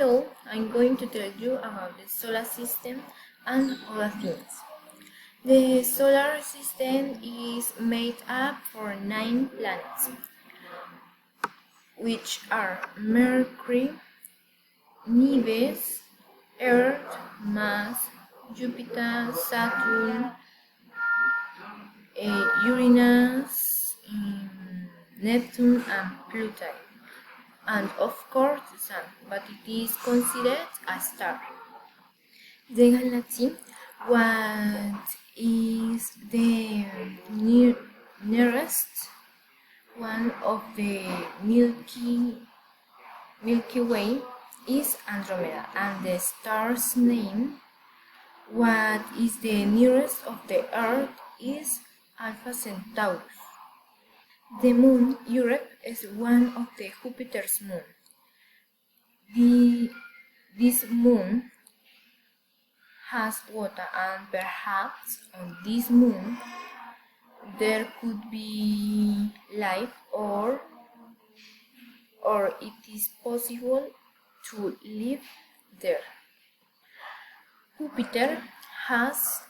Hello, I'm going to tell you about the solar system and other things. The solar system is made up for 9 planets, which are Mercury, Neves, Earth, Mars, Jupiter, Saturn, Uranus, Neptune and Pluto, and of course the Sun, but it is considered a star. The galaxy, what is the nearest one of the Milky Way is Andromeda, and the star's name, what is the nearest of the Earth, is Alpha Centaurus. The moon, Europe, is one of the Jupiter's moon. This moon has water, and perhaps on this moon there could be life, or it is possible to live there. Jupiter has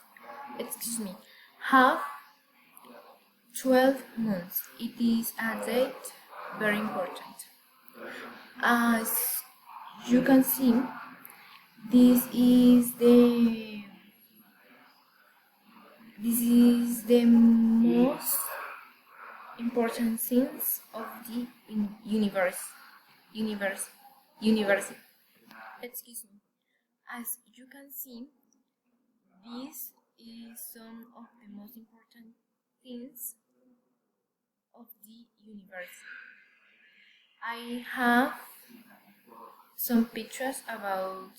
12 moons. It is a date very important. As you can see, this is the most important things of the universe. Excuse me. As you can see, this is some of the most important things of the universe. I have some pictures about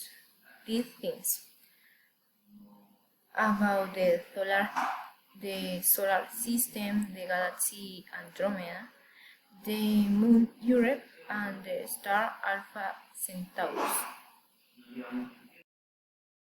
these things, about the solar system, the galaxy Andromeda, the moon Europe, and the star Alpha Centaurus.